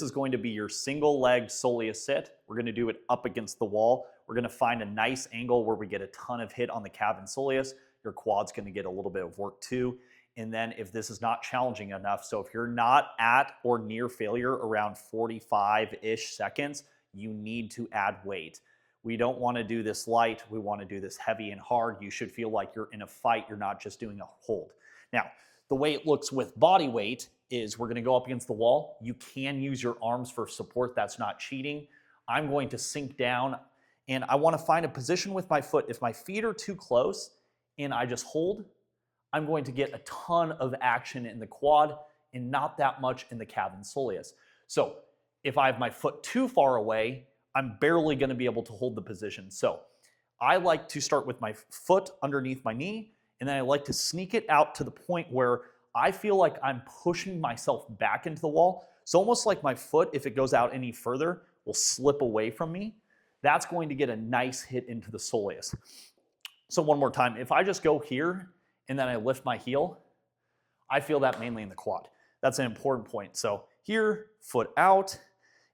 This is going to be your single leg soleus sit. We're going to do it up against the wall. We're going to find a nice angle where we get a ton of hit on the calf and soleus. Your quad's going to get a little bit of work too. And then if this is not challenging enough, so if you're not at or near failure around 45-ish seconds, you need to add weight. We don't want to do this light. We want to do this heavy and hard. You should feel like you're in a fight. You're not just doing a hold. Now, the way it looks with body weight is we're going to go up against the wall. You can use your arms for support. That's not cheating. I'm going to sink down and I want to find a position with my foot. If my feet are too close and I just hold, I'm going to get a ton of action in the quad and not that much in the calf and soleus. So if I have my foot too far away, I'm barely going to be able to hold the position. So I like to start with my foot underneath my knee, and then I like to sneak it out to the point where I feel like I'm pushing myself back into the wall. It's almost like my foot, if it goes out any further, will slip away from me. That's going to get a nice hit into the soleus. So one more time, if I just go here and then I lift my heel, I feel that mainly in the quad. That's an important point. So here, foot out,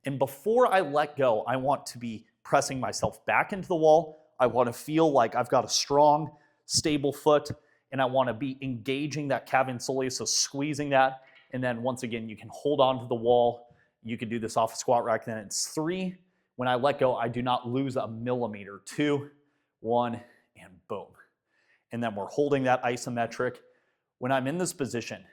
and before I let go, I want to be pressing myself back into the wall. I want to feel like I've got a strong, stable foot, and I want to be engaging that calf and soleus, so squeezing that. And then once again, you can hold on to the wall. You can do this off a squat rack. Then it's 3. When I let go, I do not lose a millimeter. 2, 1, and boom. And then we're holding that isometric. When I'm in this position,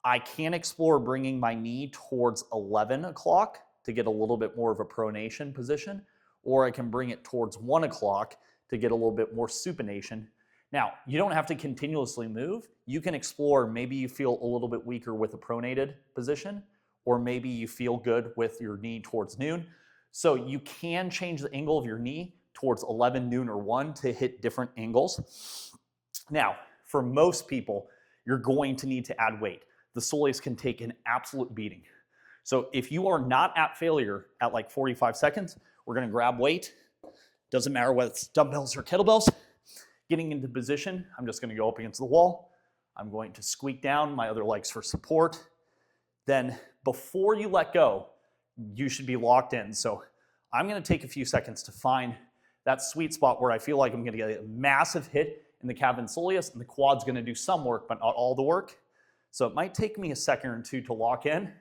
I can explore bringing my knee towards 11 o'clock to get a little bit more of a pronation position, or I can bring it towards 1 o'clock to get a little bit more supination. Now, you don't have to continuously move. You can explore, maybe you feel a little bit weaker with a pronated position, or maybe you feel good with your knee towards noon. So you can change the angle of your knee towards 11, noon, or 1 to hit different angles. Now, for most people, you're going to need to add weight. The soleus can take an absolute beating. So if you are not at failure at like 45 seconds, we're going to grab weight. Doesn't matter whether it's dumbbells or kettlebells. Getting into position, I'm just going to go up against the wall. I'm going to squeak down my other legs for support. Then before you let go, you should be locked in. So I'm going to take a few seconds to find that sweet spot where I feel like I'm going to get a massive hit in the calf and soleus, and the quad's going to do some work, but not all the work. So it might take me a second or two to lock in.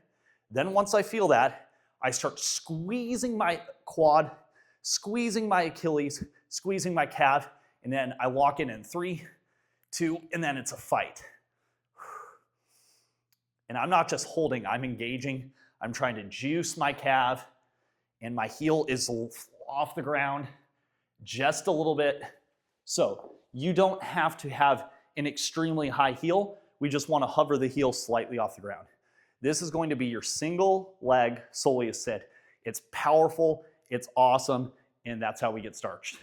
Then once I feel that, I start squeezing my quad, squeezing my Achilles, squeezing my calf, and then I lock in 3, 2, and then it's a fight. And I'm not just holding, I'm engaging. I'm trying to juice my calf, and my heel is off the ground just a little bit. So you don't have to have an extremely high heel. We just want to hover the heel slightly off the ground. This is going to be your single leg soleus sit. It's powerful, it's awesome, and that's how we get started.